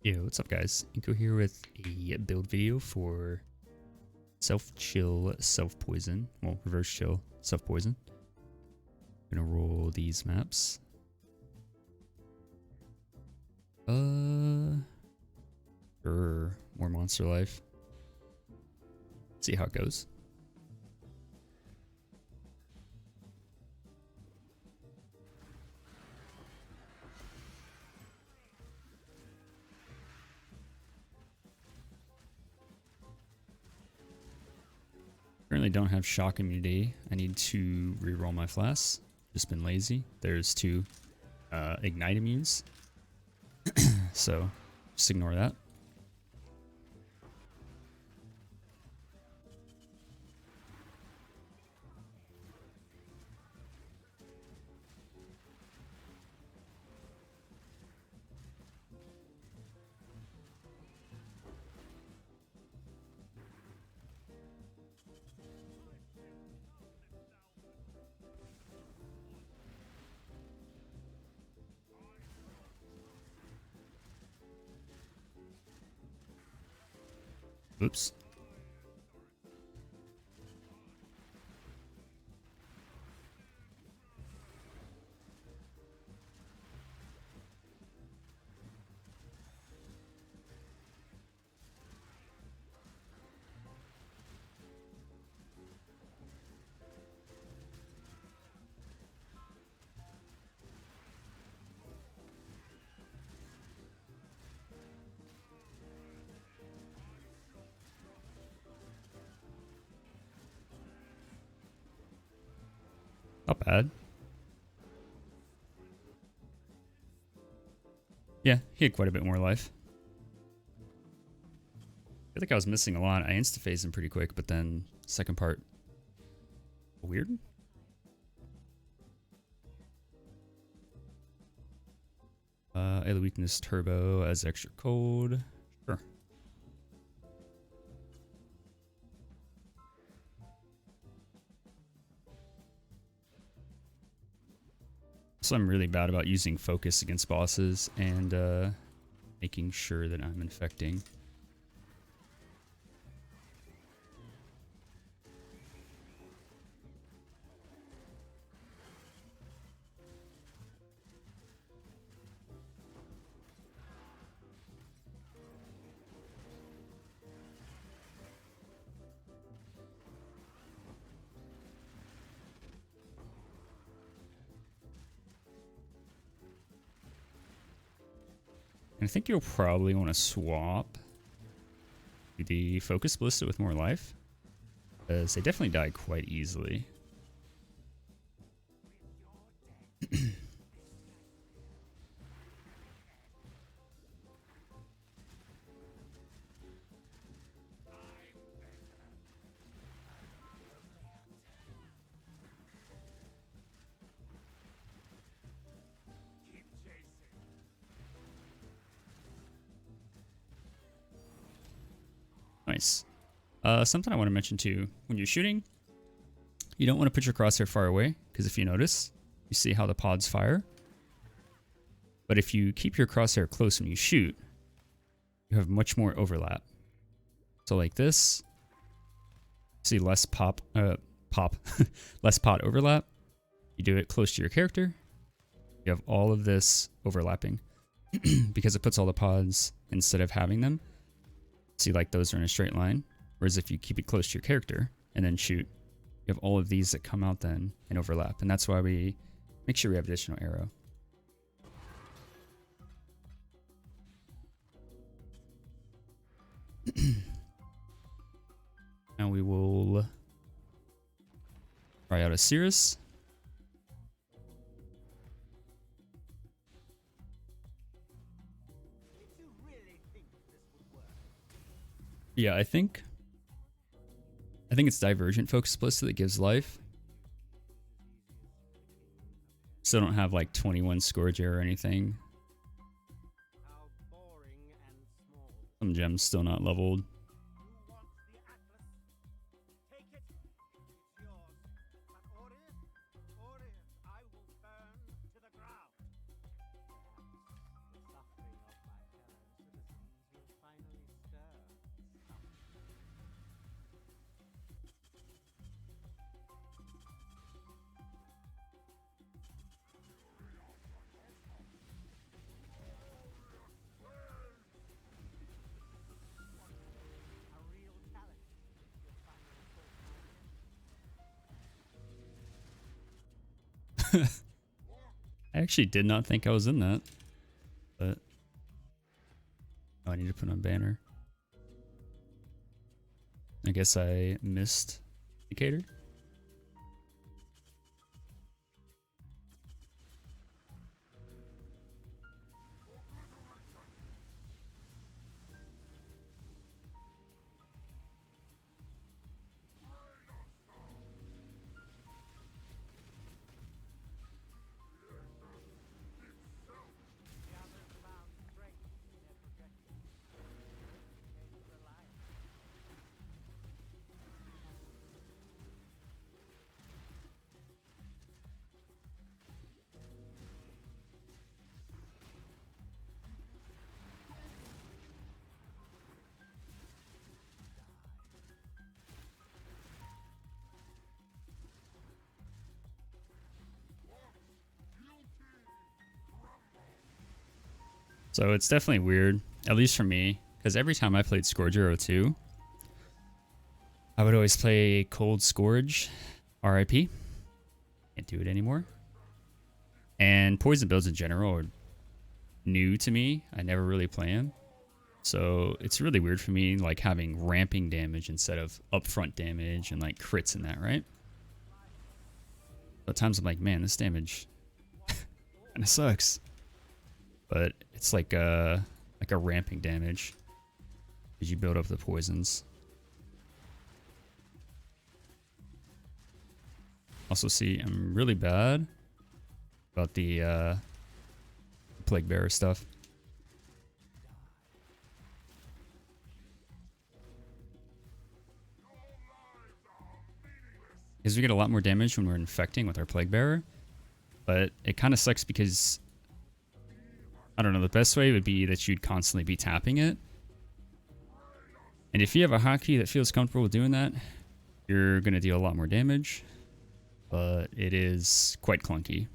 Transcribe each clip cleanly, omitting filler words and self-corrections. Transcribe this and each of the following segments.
Yo, what's up guys? Inco here with a build video for self-chill, self-poison. Well, reverse chill, self-poison. Gonna roll these maps. Sure, more monster life. See how it goes. Currently don't have shock immunity. I need to reroll my flasks. Just been lazy. There's two ignite immunes. So just ignore that. Oops. Not bad. Yeah, he had quite a bit more life. I feel like I was missing a lot. I insta-phased him pretty quick, but then second part, weird. Early weakness turbo as extra cold. Sure. So I'm really bad about using focus against bosses and making sure that I'm infecting. I think you'll probably want to swap the Focus Ballista with more life, because they definitely die quite easily. Nice. Something I want to mention too, when you're shooting, you don't want to put your crosshair far away, because if you notice, you see how the pods fire. But if you keep your crosshair close when you shoot, you have much more overlap. So like this, see less less pod overlap. You do it close to your character, you have all of this overlapping because it puts all the pods instead of having them. See, like those are in a straight line. Whereas if you keep it close to your character and then shoot, you have all of these that come out then and overlap. And that's why we make sure we have additional arrow. Now we will try out a Sirus. Yeah, I think it's Divergent Focus Ballista that gives life. Still don't have like 21 Scourge or anything. Some gems still not leveled. I actually did not think I was in that. But oh, I need to put on banner. I guess I missed indicator. So it's definitely weird, at least for me, because every time I played Scourge 02, I would always play Cold Scourge, RIP. Can't do it anymore. And poison builds in general are new to me. I never really play them. So it's really weird for me, like having ramping damage instead of upfront damage and like crits in that, right? But at times I'm like, man, this damage kind of sucks. But it's like a ramping damage as you build up the poisons. Also, see, I'm really bad about the Plague Bearer stuff. Because we get a lot more damage when we're infecting with our Plague Bearer. But it kind of sucks because, I don't know, the best way would be that you'd constantly be tapping it. And if you have a hotkey that feels comfortable with doing that, you're going to deal a lot more damage. But it is quite clunky.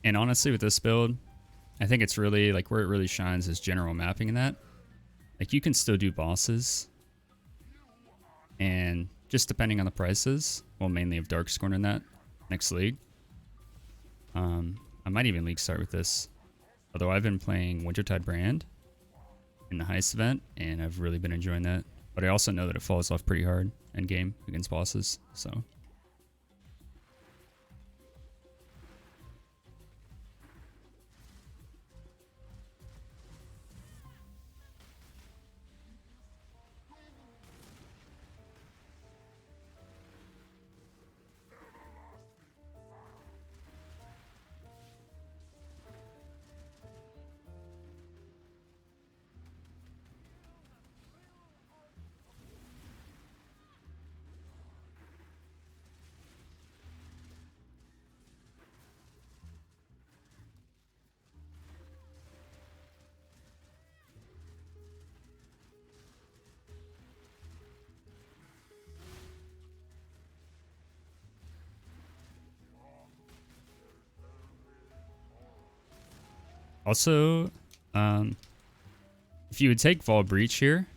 And honestly, with this build, I think it's really, like, where it really shines is general mapping in that. Like, you can still do bosses. And just depending on the prices, well, mainly of Darkscorn in that next league. I might even league start with this. Although I've been playing Wintertide Brand in the heist event, and I've really been enjoying that. But I also know that it falls off pretty hard end game against bosses, so... Also, if you would take Vault Breach here,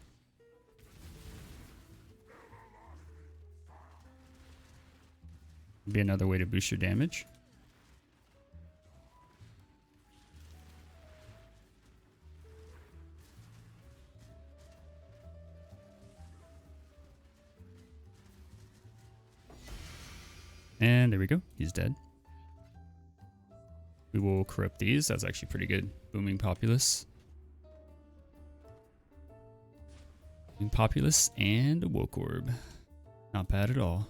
would be another way to boost your damage. And there we go, he's dead. We will corrupt these. That's actually pretty good. Booming Populace. Booming Populace and a Woke Orb. Not bad at all.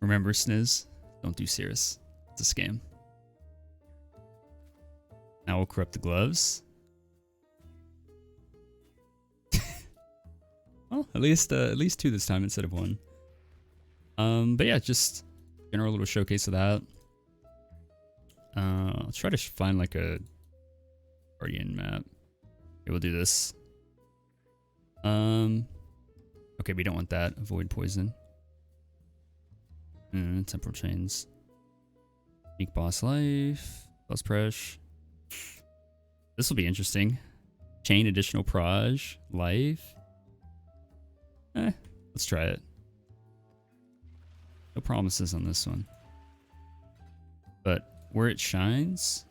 Remember, Sniz, don't do Sirus. It's a scam. Now we'll corrupt the gloves. Well, at least two this time instead of one. But yeah, just general little showcase of that. I'll try to find like a Guardian map. Okay, we'll do this. Okay, we don't want that. Avoid poison. Temporal chains. Unique boss life. Boss press. This will be interesting. Chain additional proj life. Let's try it. No promises on this one. But where it shines,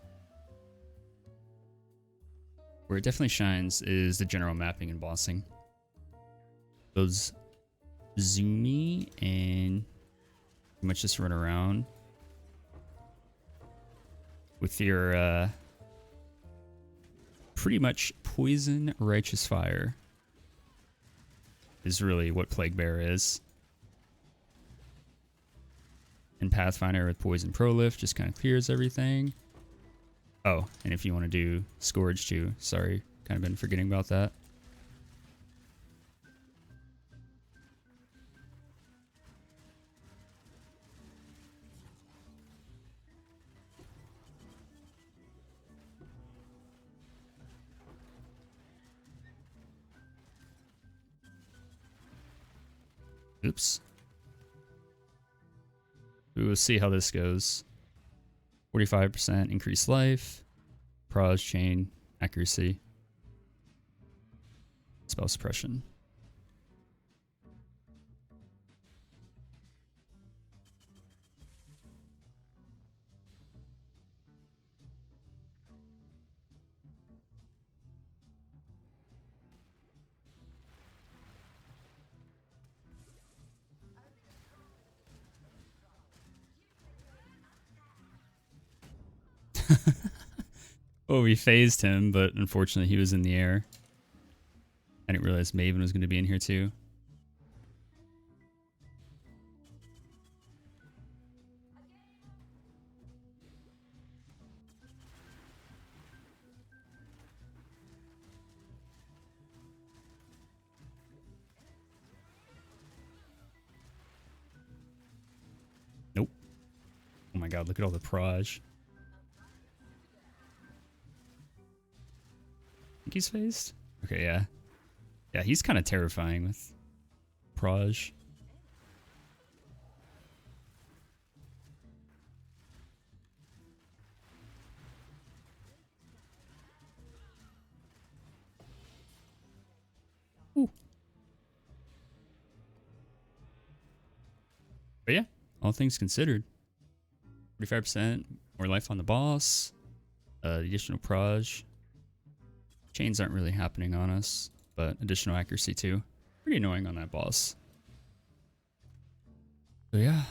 where it definitely shines is the general mapping and bossing. Those zoomy and pretty much just run around with your pretty much poison righteous fire is really what Plague Bearer is. And Pathfinder with Poison Prolift just kind of clears everything. Oh, and if you want to do Scourge too. Sorry, kind of been forgetting about that. Oops. We will see how this goes. 45% increased life, proj chain, accuracy, spell suppression. Oh, we phased him, but unfortunately he was in the air. I didn't realize Maven was going to be in here too. Nope. Oh my god, look at all the proj. Think he's phased? Okay, yeah. Yeah, he's kind of terrifying with proj. Ooh. But yeah, all things considered. 45% more life on the boss. Additional proj. Chains aren't really happening on us, but additional accuracy too. Pretty annoying on that boss. So yeah.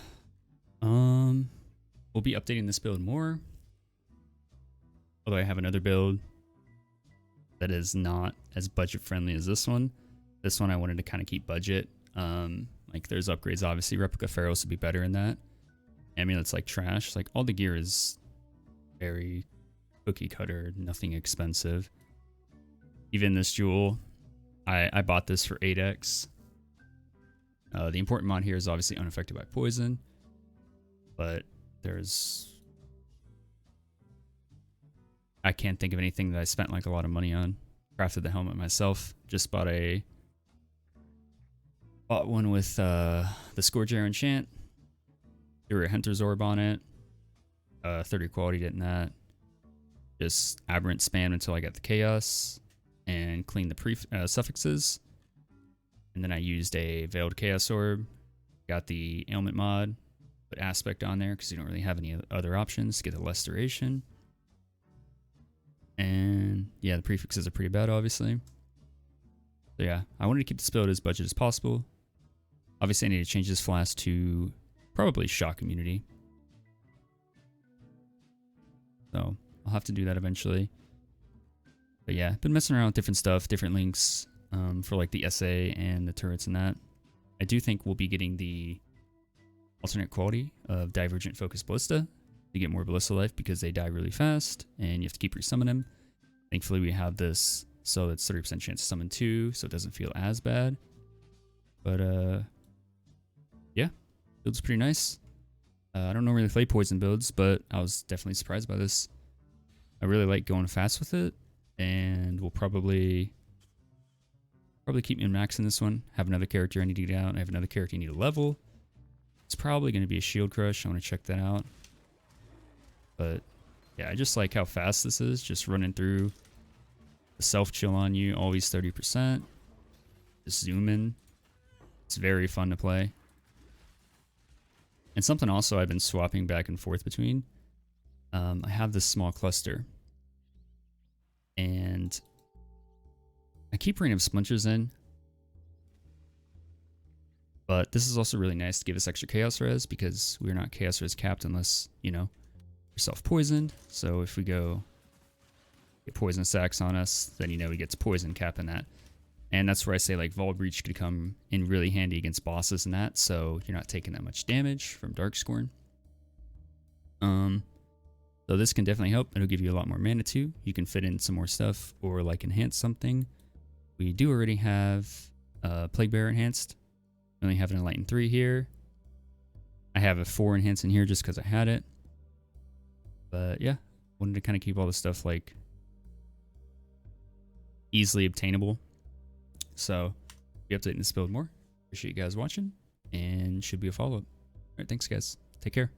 We'll be updating this build more. Although I have another build that is not as budget friendly as this one. This one I wanted to kind of keep budget. Like there's upgrades, obviously. Replica Pharaohs would be better in that. Amulets like trash. Like all the gear is very cookie cutter, nothing expensive. Even this jewel, I bought this for 8x. The important mod here is obviously unaffected by poison, but I can't think of anything that I spent like a lot of money on. Crafted the helmet myself. Just bought one with the Scourge Air enchant. Threw a Hunter's Orb on it. 30 quality did in that. Just aberrant spam until I got the chaos. And clean the suffixes. And then I used a Veiled Chaos Orb. Got the ailment mod. Put aspect on there because you don't really have any other options to get the less duration. And yeah, the prefixes are pretty bad, obviously. So yeah, I wanted to keep this build as budget as possible. Obviously, I need to change this flask to probably Shock Immunity. So I'll have to do that eventually. But yeah, been messing around with different stuff, different links for like the SA and the turrets and that. I do think we'll be getting the alternate quality of Divergent Focus Ballista to get more Ballista life because they die really fast and you have to keep resummoning them. Thankfully, we have this, so it's 30% chance to summon 2, so it doesn't feel as bad. But yeah, Build's pretty nice. I don't normally play poison builds, but I was definitely surprised by this. I really like going fast with it, and we'll probably keep me maxing this one. Have another character I need to get out. I have another character I need to level. It's probably going to be a shield crush. I want to check that out. But yeah, I just like how fast this is. Just running through. The self chill on you, always 30%. Just zoom in. It's very fun to play. And something also I've been swapping back and forth between. I have this small cluster. And I keep random splinters in. But this is also really nice to give us extra chaos res because we're not chaos res capped unless, you know, you're self-poisoned. So if we go get poison sacks on us, then you know he gets poison cap in that. And that's where I say like Vol Breach could come in really handy against bosses and that, so you're not taking that much damage from Darkscorn. So this can definitely help. It'll give you a lot more mana too. You can fit in some more stuff or like enhance something. We do already have Plague Bearer enhanced. We only have an Enlighten 3 here. I have a 4 enhance in here just because I had it. But yeah, wanted to kind of keep all this stuff like easily obtainable. So, be updating this build more. Appreciate you guys watching, and should be a follow-up. Alright, thanks guys. Take care.